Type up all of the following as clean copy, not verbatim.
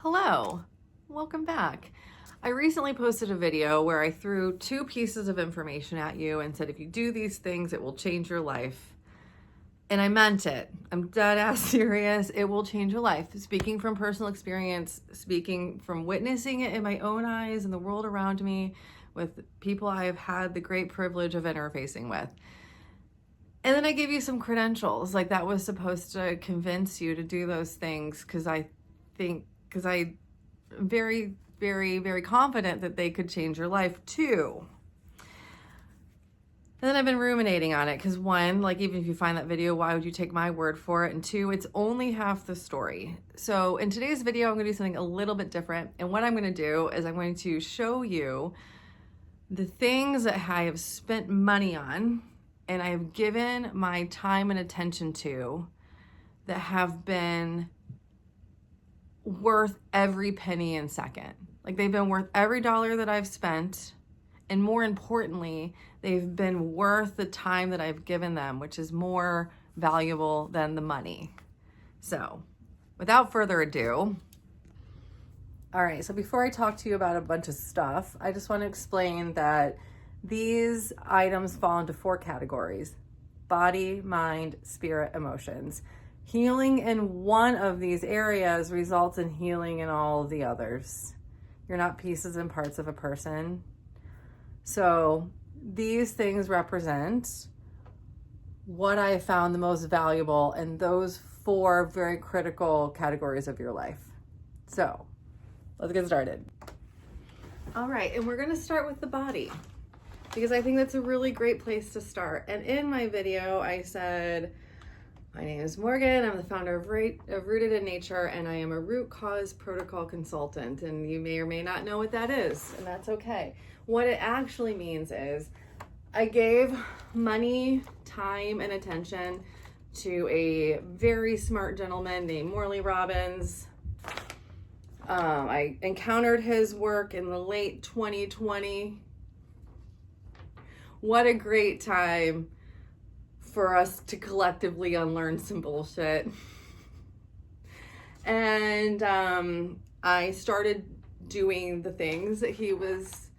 Hello, welcome back. I recently posted a video where I threw two pieces of information at you and said, if you do these things, it will change your life. And I meant it. I'm dead ass serious. It will change your life. Speaking from personal experience, speaking from witnessing it in my own eyes and the world around me with people I have had the great privilege of interfacing with. And then I gave you some credentials, like that was supposed to convince you to do those things because I'm very, very, very confident that they could change your life too. And then I've been ruminating on it because one, like even if you find that video, why would you take my word for it? And two, it's only half the story. So in today's video, I'm going to do something a little bit different. And what I'm going to do is I'm going to show you the things that I have spent money on and I have given my time and attention to that have been worth every penny and second. Like they've been worth every dollar that I've spent. And more importantly, they've been worth the time that I've given them, which is more valuable than the money. So without further ado, all right, so before I talk to you about a bunch of stuff, I just want to explain that these items fall into four categories: body, mind, spirit, emotions. Healing in one of these areas results in healing in all of the others. You're not pieces and parts of a person. So these things represent what I found the most valuable in those four very critical categories of your life. So let's get started. All right, and we're gonna start with the body because I think that's a really great place to start. And in my video, I said, my name is Morgan. I'm the founder of Rooted in Nature, and I am a root cause protocol consultant. And you may or may not know what that is, and that's okay. What it actually means is I gave money, time, and attention to a very smart gentleman named Morley Robbins. I encountered his work in the late 2020. What a great time for us to collectively unlearn some bullshit. And I started doing the things that he was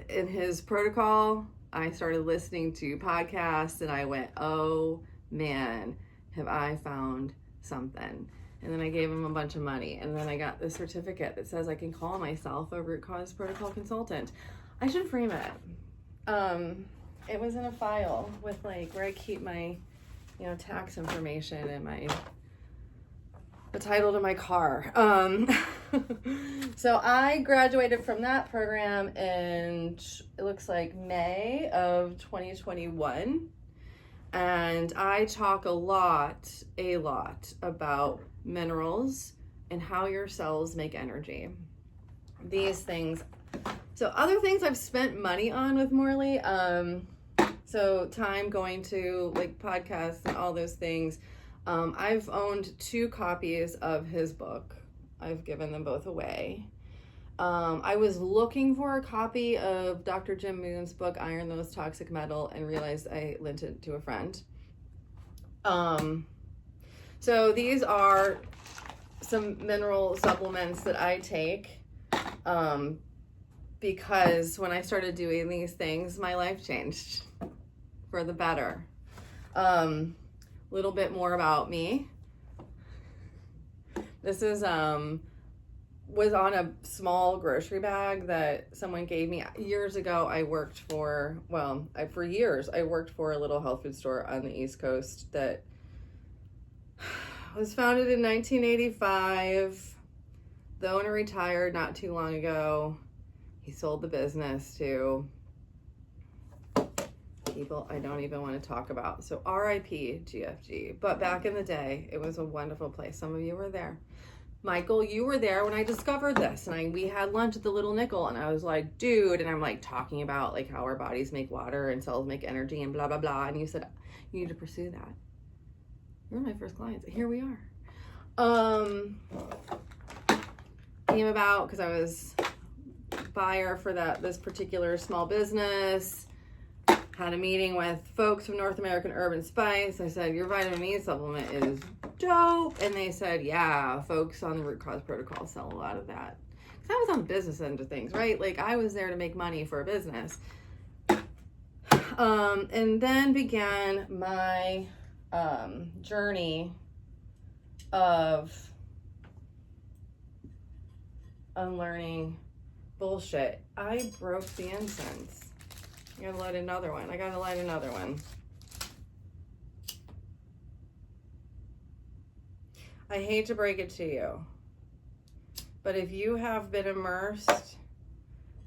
in his protocol. I started listening to podcasts and I went, oh man, have I found something. And then I gave him a bunch of money. And then I got this certificate that says I can call myself a root cause protocol consultant. I should frame it. It was in a file with like where I keep my, tax information and the title to my car. So I graduated from that program in, it looks like May of 2021. And I talk a lot about minerals and how your cells make energy. These things. So other things I've spent money on with Morley, so time going to like podcasts and all those things. I've owned 2 copies of his book. I've given them both away. I was looking for a copy of Dr. Jim Moon's book, Iron Those Toxic Metal, and realized I lent it to a friend. So these are some mineral supplements that I take. Because when I started doing these things, my life changed for the better. Little bit more about me. This is was on a small grocery bag that someone gave me years ago. I worked for years I worked for a little health food store on the East Coast that was founded in 1985. The owner retired not too long ago. He sold the business to people I don't even want to talk about. So RIP GFG. But back in the day, it was a wonderful place. Some of you were there. Michael, you were there when I discovered this. And we had lunch at the Little Nickel. And I was like, dude. And I'm like talking about like how our bodies make water and cells make energy and blah, blah, blah. And you said, you need to pursue that. You're my first clients. Here we are. Came about because I was buyer for this particular small business. Had a meeting with folks from North American Urban Spice. I said, your vitamin E supplement is dope. And they said, yeah, folks on the root cause protocol sell a lot of that. Because I was on the business end of things, right? Like I was there to make money for a business. And then began my journey of unlearning bullshit. I broke the incense. I gotta light another one. I hate to break it to you, but if you have been immersed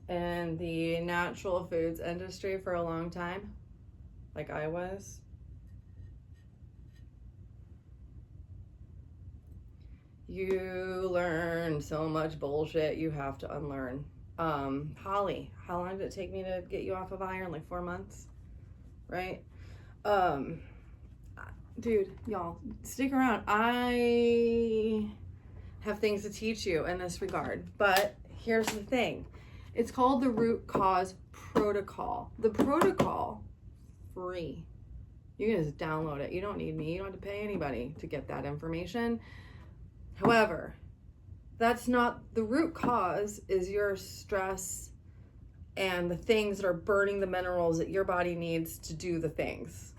in the natural foods industry for a long time, like I was, you learn so much bullshit you have to unlearn. Holly, how long did it take me to get you off of iron? Like 4 months, right? Dude, y'all, stick around. I have things to teach you in this regard, but here's the thing. It's called the root cause protocol. The protocol, free. You can just download it. You don't need me. You don't have to pay anybody to get that information. However, that's not the root cause. Is your stress and the things that are burning the minerals that your body needs to do the things.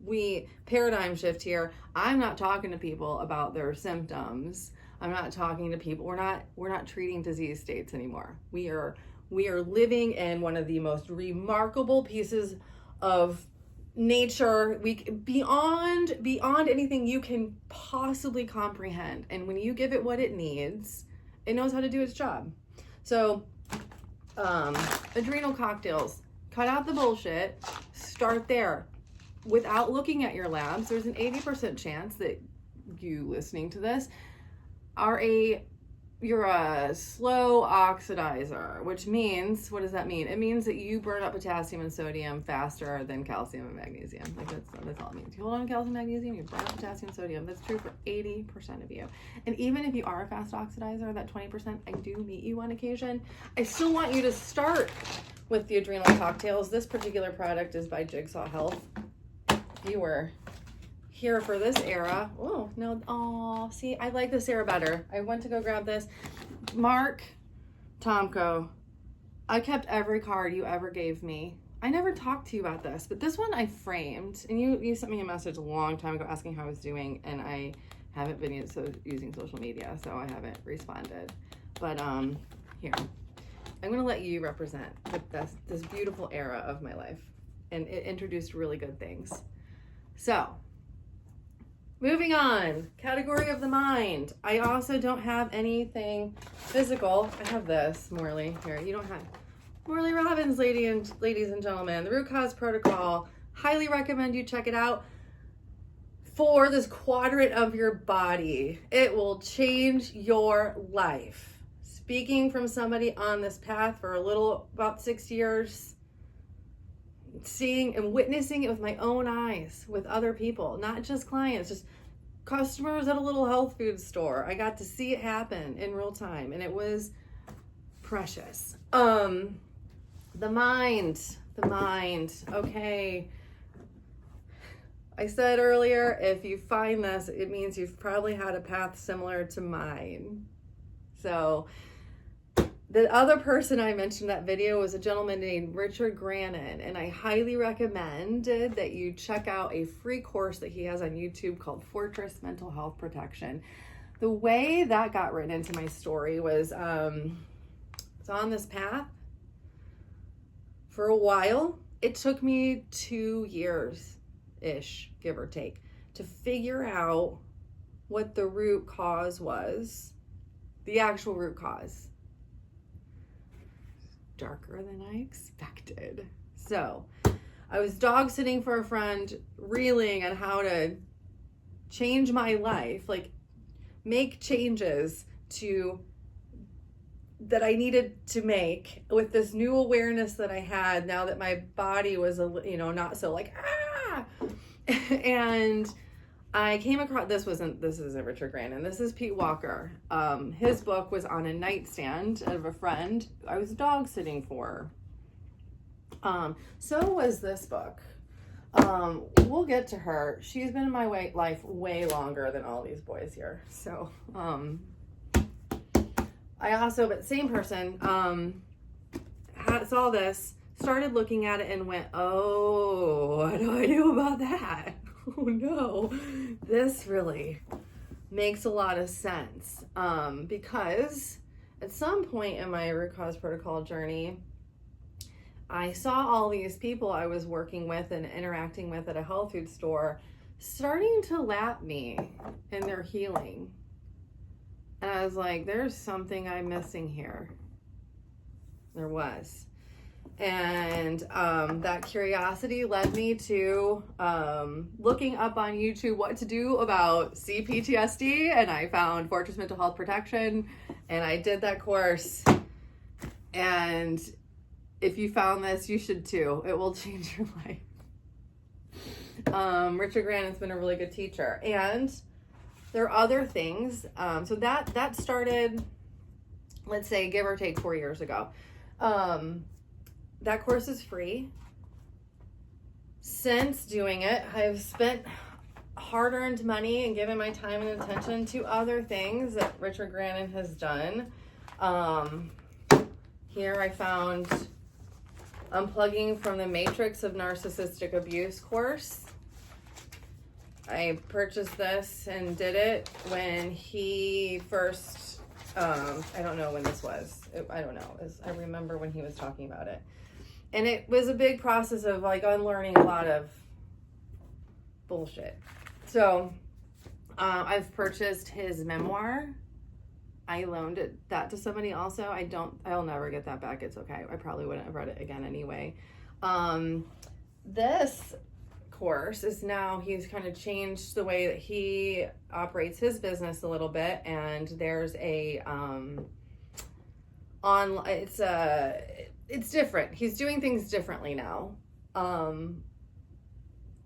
We paradigm shift here. I'm not talking to people about their symptoms. I'm not talking to people. We're not treating disease states anymore. We are living in one of the most remarkable pieces of nature, beyond anything you can possibly comprehend. And when you give it what it needs, it knows how to do its job. So adrenal cocktails, cut out the bullshit, start there. Without looking at your labs, there's an 80% chance that you listening to this you're a slow oxidizer, which means, what does that mean? It means that you burn up potassium and sodium faster than calcium and magnesium. Like that's all it means. You hold on to calcium and magnesium, you burn up potassium and sodium. That's true for 80% of you. And even if you are a fast oxidizer, that 20%, I do meet you on occasion. I still want you to start with the adrenal cocktails. This particular product is by Jigsaw Health. If you were here for this era. Oh, no. Oh, see, I like this era better. I went to go grab this. Mark Tomko, I kept every card you ever gave me. I never talked to you about this, but this one I framed. And you sent me a message a long time ago asking how I was doing, and I haven't been using social media, so I haven't responded. But here, I'm going to let you represent this beautiful era of my life. And it introduced really good things. So, moving on, category of the mind. I also don't have anything physical. I have this, Morley, here. You don't have Morley Robbins, ladies and gentlemen. The Root Cause Protocol. Highly recommend you check it out for this quadrant of your body. It will change your life. Speaking from somebody on this path for about 6 years, seeing and witnessing it with my own eyes with other people, not just clients, just customers at a little health food store. I got to see it happen in real time, and it was precious. The mind. Okay. I said earlier, if you find this, it means you've probably had a path similar to mine. So the other person I mentioned in that video was a gentleman named Richard Grannon, and I highly recommended that you check out a free course that he has on YouTube called Fortress Mental Health Protection. The way that got written into my story was it's on this path for a while. It took me 2 years-ish, give or take, to figure out what the root cause was, the actual root cause. Darker than I expected. So I was dog sitting for a friend, reeling on how to change my life, like make changes that I needed to make with this new awareness that I had now that my body was not so like and I came across, this isn't Richard Grannon, this is Pete Walker. His book was on a nightstand of a friend I was dog sitting for. So was this book. We'll get to her. She's been in my life way longer than all these boys here. So, I also, but same person, saw this, started looking at it and went, oh, what do I do about that? Oh no, this really makes a lot of sense. Because at some point in my root cause protocol journey, I saw all these people I was working with and interacting with at a health food store starting to lap me in their healing. And I was like, there's something I'm missing here. There was. And that curiosity led me to looking up on YouTube what to do about CPTSD. And I found Fortress Mental Health Protection. And I did that course. And if you found this, you should too. It will change your life. Richard Grannon's been a really good teacher. And there are other things. So that started, let's say, give or take 4 years ago. That course is free. Since doing it, I've spent hard-earned money and given my time and attention to other things that Richard Grannon has done. Here I found Unplugging from the Matrix of Narcissistic Abuse course. I purchased this and did it when he first, I don't know when this was. I don't know. I remember when he was talking about it. And it was a big process of like unlearning a lot of bullshit. So I've purchased his memoir. I loaned that to somebody also. I'll never get that back. It's okay. I probably wouldn't have read it again anyway. This course is now, he's kind of changed the way that he operates his business a little bit. And there's it's different. He's doing things differently now. And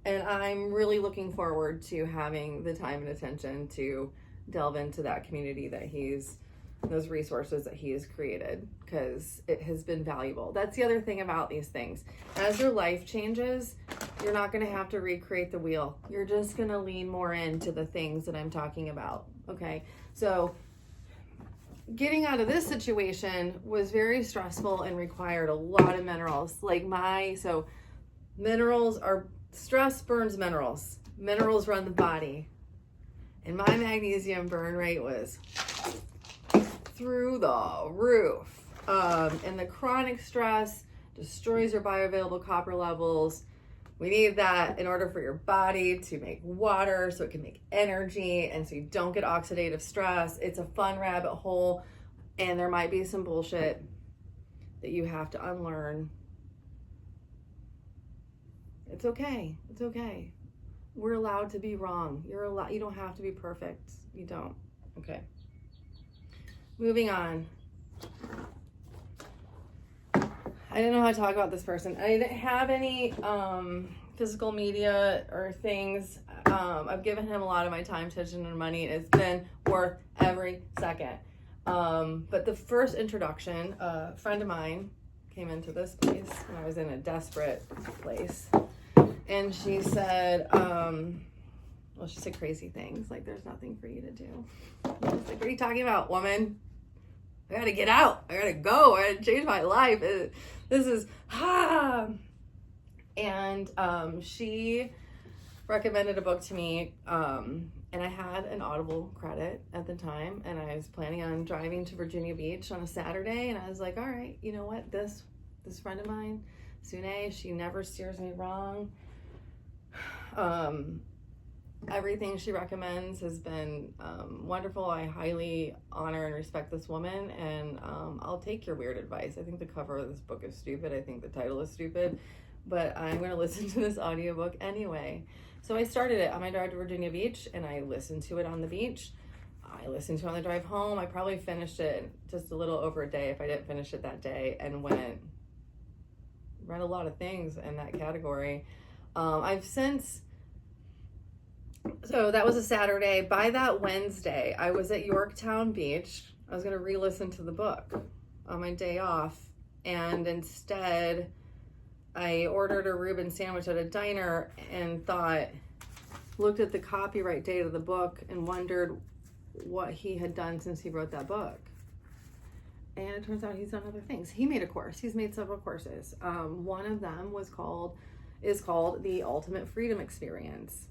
I'm really looking forward to having the time and attention to delve into that community that those resources that he has created, because it has been valuable. That's the other thing about these things. As your life changes, you're not going to have to recreate the wheel. You're just going to lean more into the things that I'm talking about. Okay. So getting out of this situation was very stressful and required a lot of minerals. So minerals are, stress burns minerals. Minerals run the body. And my magnesium burn rate was through the roof. And the chronic stress destroys your bioavailable copper levels. We need that in order for your body to make water so it can make energy and so you don't get oxidative stress. It's a fun rabbit hole, and there might be some bullshit that you have to unlearn. It's okay. It's okay. We're allowed to be wrong. You don't have to be perfect. You don't. Okay. Moving on. I didn't know how to talk about this person. I didn't have any physical media or things. I've given him a lot of my time, attention, and money. It's been worth every second. But the first introduction, a friend of mine came into this place when I was in a desperate place. And she said, she said crazy things, like, there's nothing for you to do. I was like, what are you talking about, woman? I gotta get out. I gotta go. I gotta change my life. And she recommended a book to me, and I had an Audible credit at the time, and I was planning on driving to Virginia Beach on a Saturday, and I was like, all right, you know what? This friend of mine, Sune, she never steers me wrong. Everything she recommends has been wonderful. I highly honor and respect this woman, and I'll take your weird advice. I think the cover of this book is stupid. I think the title is stupid, but I'm going to listen to this audiobook anyway. So I started it on my drive to Virginia Beach, and I listened to it on the beach. I listened to it on the drive home. I probably finished it just a little over a day if I didn't finish it that day, and read a lot of things in that category. So that was a Saturday. By that Wednesday, I was at Yorktown Beach. I was going to re-listen to the book on my day off. And instead, I ordered a Reuben sandwich at a diner and looked at the copyright date of the book and wondered what he had done since he wrote that book. And it turns out he's done other things. He made a course. He's made several courses. One of them is called The Ultimate Freedom Experience.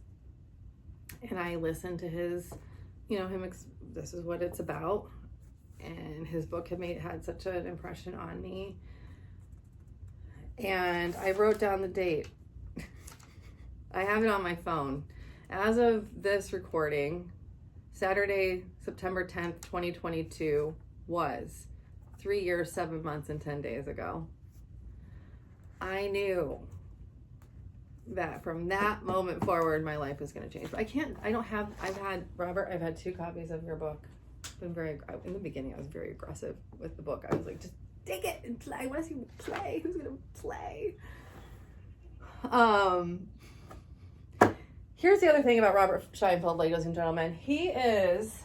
And I listened to his, this is what it's about. And his book had such an impression on me. And I wrote down the date. I have it on my phone. As of this recording, Saturday, September 10th, 2022 was 3 years, 7 months, and 10 days ago. I knew that from that moment forward, my life was going to change. But I've had 2 copies of your book. In the beginning, I was very aggressive with the book. I was like, just take it and play. I want to see you play. Who's going to play? Here's the other thing about Robert Scheinfeld, ladies and gentlemen. Here it is.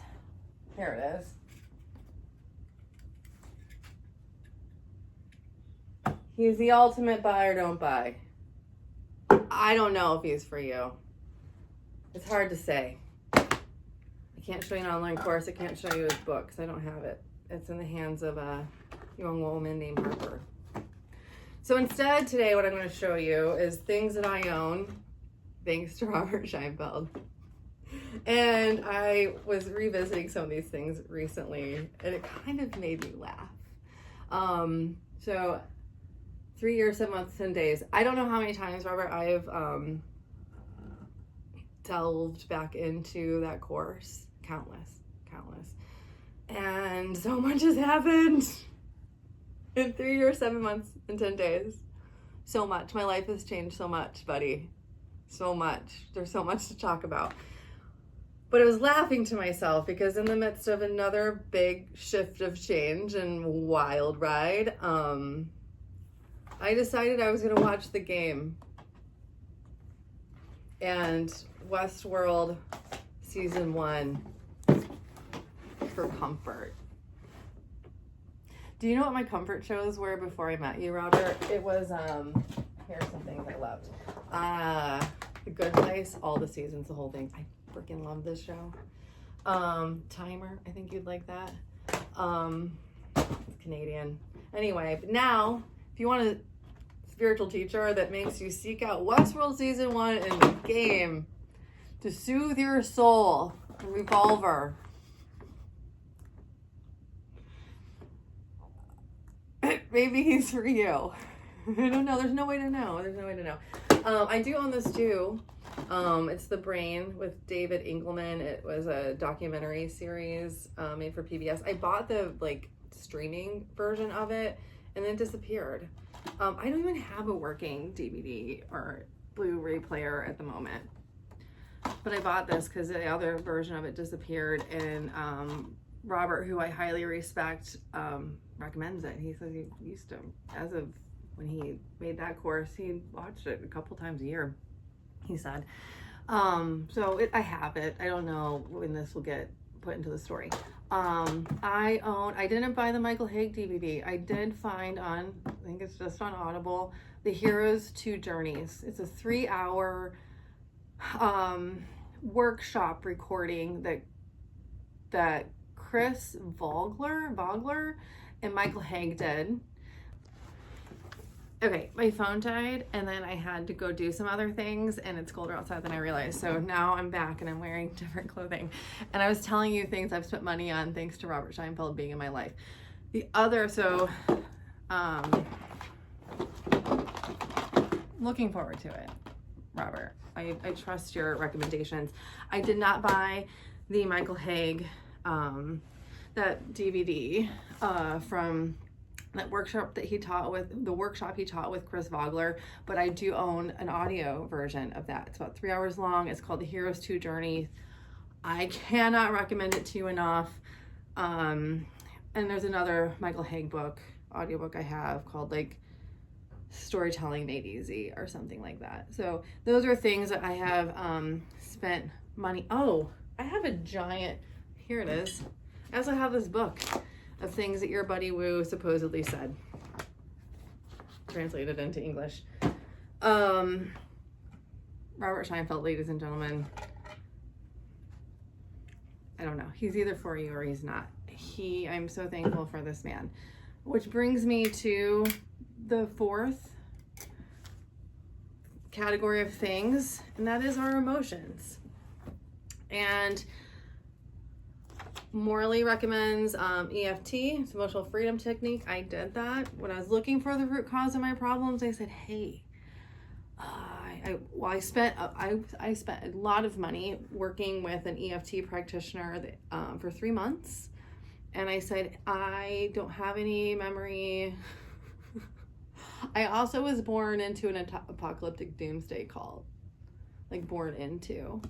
He's the ultimate buy or don't buy. I don't know if he's for you. It's hard to say. I can't show you an online course. I can't show you his book because I don't have it. It's in the hands of a young woman named Harper. So instead today what I'm going to show you is things that I own thanks to Robert Scheinfeld. And I was revisiting some of these things recently and it kind of made me laugh. So 3 years, 7 months, 10 days. I don't know how many times, Robert, I've delved back into that course. Countless. And so much has happened in 3 years, 7 months, and 10 days. So much. My life has changed so much, buddy. So much. There's so much to talk about. But I was laughing to myself because in the midst of another big shift of change and wild ride, I decided I was going to watch the game. And Westworld Season 1 for comfort. Do you know what my comfort shows were before I met you, Robert? It was, here's some things I loved. The Good Place, all the seasons, the whole thing. I freaking love this show. Timer, I think you'd like that. It's Canadian. Anyway, but now, if you want a spiritual teacher that makes you seek out Westworld Season 1 and the game to soothe your soul, Revolver. Maybe he's for you. I don't know. There's no way to know. I do own this too. It's The Brain with David Engelman. It was a documentary series made for PBS. I bought the streaming version of it and then it disappeared. I don't even have a working DVD or Blu-ray player at the moment. But I bought this because the other version of it disappeared, and Robert, who I highly respect, recommends it. He says he used to, as of when he made that course, he watched it a couple times a year, he said. I have it. I don't know when this will get put into the story. I didn't buy the Michael Hague DVD. I did find I think it's just on Audible, The Hero's 2 Journeys. It's a 3-hour workshop recording that Chris Vogler and Michael Hague did. Okay, my phone died and then I had to go do some other things and it's colder outside than I realized. So now I'm back and I'm wearing different clothing. And I was telling you things I've spent money on thanks to Robert Scheinfeld being in my life. Looking forward to it, Robert. I trust your recommendations. I did not buy the Michael Hague, that DVD from that workshop he taught with Chris Vogler, but I do own an audio version of that. It's about 3 hours long. It's called The Hero's 2 Journeys. I cannot recommend it to you enough. And there's another Michael Hague audiobook I have called Storytelling Made Easy or something like that. So those are things that I have spent money. Oh, I have a giant, here it is. I also have this book of things that your buddy Woo supposedly said, translated into English. Robert Scheinfeld, ladies and gentlemen. I don't know. He's either for you or he's not. I'm so thankful for this man. Which brings me to the fourth category of things, and that is our emotions. And Morley recommends EFT, it's emotional freedom technique. I did that. When I was looking for the root cause of my problems, I said, hey, I spent a lot of money working with an EFT practitioner for 3 months. And I said, I don't have any memory. I also was born into an apocalyptic doomsday cult. Like born into.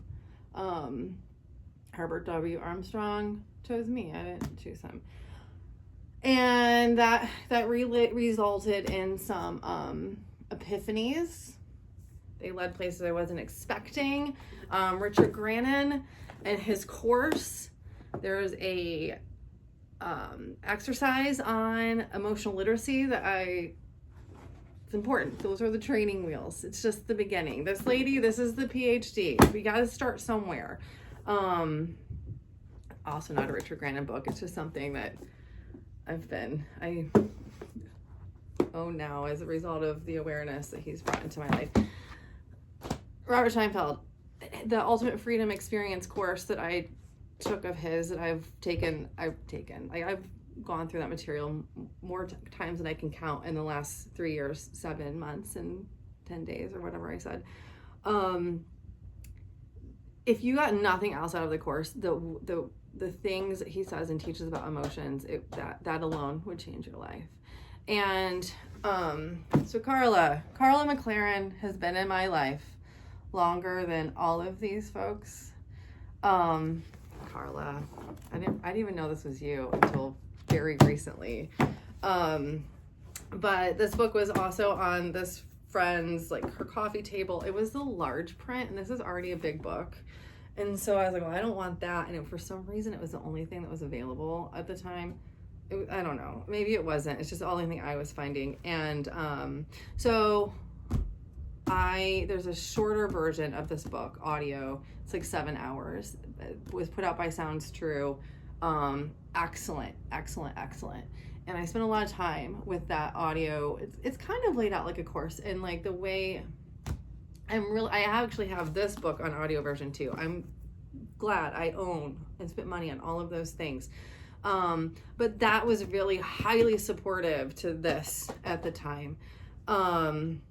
Herbert W. Armstrong chose me. I didn't choose him. And that resulted in some epiphanies. They led places I wasn't expecting. Richard Grannon and his course, there's a exercise on emotional literacy that it's important. Those are the training wheels. It's just the beginning. This lady, this is the PhD. We got to start somewhere. Also not a Richard Grannon book. It's just something that I own now as a result of the awareness that he's brought into my life. Robert Scheinfeld, the Ultimate Freedom Experience course that I took of his that I've gone through that material more times than I can count in the last 3 years, 7 months and 10 days or whatever I said. If you got nothing else out of the course, the things that he says and teaches about emotions, that alone would change your life. And so Karla McLaren has been in my life longer than all of these folks. Karla, I didn't even know this was you until very recently. But this book was also on this friend's, like, her coffee table. It was the large print, and this is already a big book. And so I was like, well, I don't want that. And for some reason, it was the only thing that was available at the time. I don't know. Maybe it wasn't. It's just the only thing I was finding. And so there's a shorter version of this book, audio. It's like 7 hours. It was put out by Sounds True. Excellent. And I spent a lot of time with that audio. It's kind of laid out like a course, and like the way I actually have this book on audio version too. I'm glad I own and spent money on all of those things. But that was really highly supportive to this at the time. And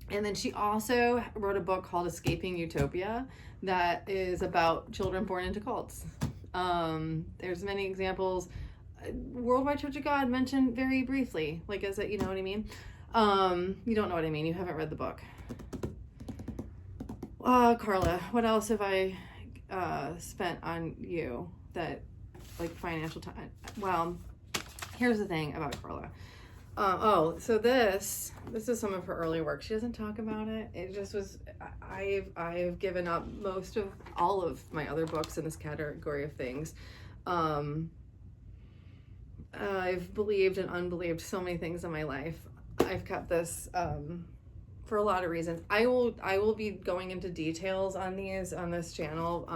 then she also wrote a book called Escaping Utopia that is about children born into cults. There's many examples. Worldwide Church of God mentioned very briefly, like, is it, you know what I mean? You don't know what I mean. You haven't read the book. Karla, what else have I spent on you that, like, financial time? Well, here's the thing about Karla. So this is some of her early work. She doesn't talk about it. It just was, I've given up most of all of my other books in this category of things. I've believed and unbelieved so many things in my life. I've kept this for a lot of reasons. I will be going into details on these on this channel.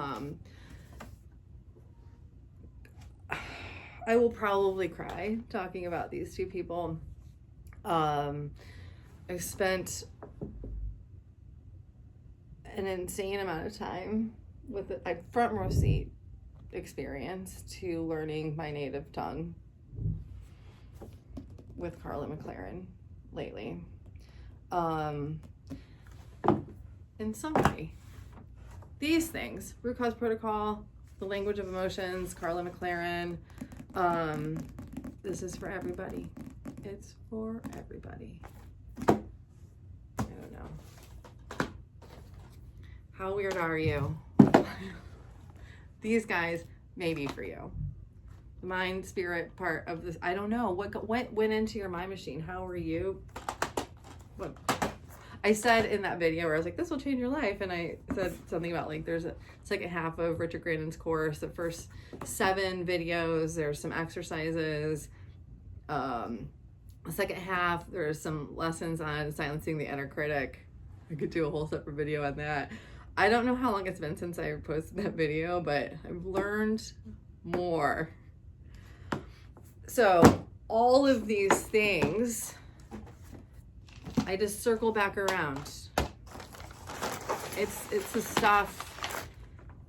I will probably cry talking about these two people. I've spent an insane amount of time with a front row seat experience to learning my native tongue with Karla McLaren lately. In summary, these things: root cause protocol, the language of emotions, Karla McLaren. This is for everybody. It's for everybody. I don't know. How weird are you? These guys may be for you. The mind spirit part of this, I don't know. What went into your mind machine? How are you? What I said in that video where I was like, this will change your life. And I said something about, like, there's a second half of Richard Grannon's course, the first 7 videos, there's some exercises. The second half, there's some lessons on silencing the inner critic. I could do a whole separate video on that. I don't know how long it's been since I posted that video, but I've learned more. So all of these things, I just circle back around. It's the stuff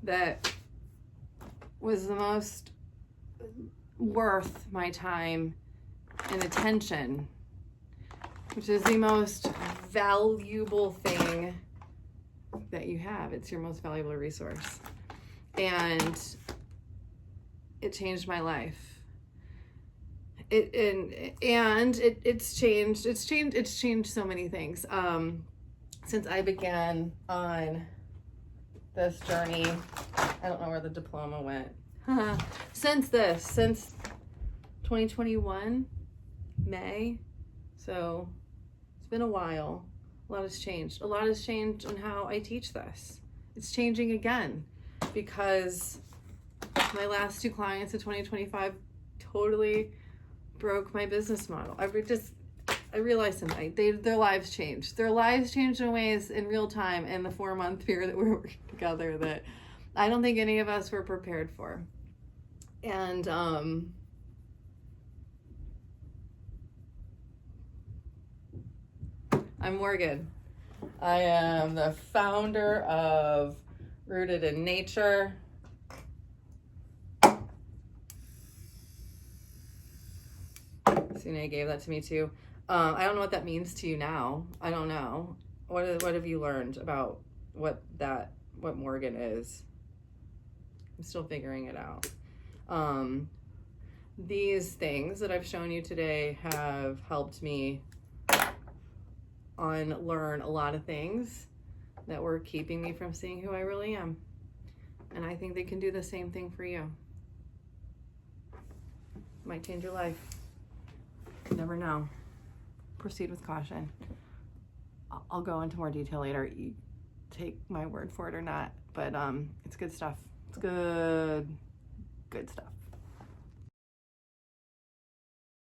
that was the most worth my time and attention, which is the most valuable thing that you have. It's your most valuable resource. And it changed my life. It's changed so many things. Since I began on this journey, I don't know where the diploma went. Since 2021, May. So it's been a while. A lot has changed. A lot has changed on how I teach this. It's changing again because my last 2 clients in 2025 totally broke my business model. I realized tonight their lives changed. Their lives changed in ways in real time in the 4-month period that we were working together that I don't think any of us were prepared for. And I'm Morgan. I am the founder of Rooted in Nature. Sune gave that to me too. I don't know what that means to you now. I don't know. What have you learned about what Morgan is? I'm still figuring it out. These things that I've shown you today have helped me unlearn a lot of things that were keeping me from seeing who I really am. And I think they can do the same thing for you. Might change your life. You never know. Proceed with caution. I'll go into more detail later. You take my word for it or not, but it's good stuff. It's good stuff.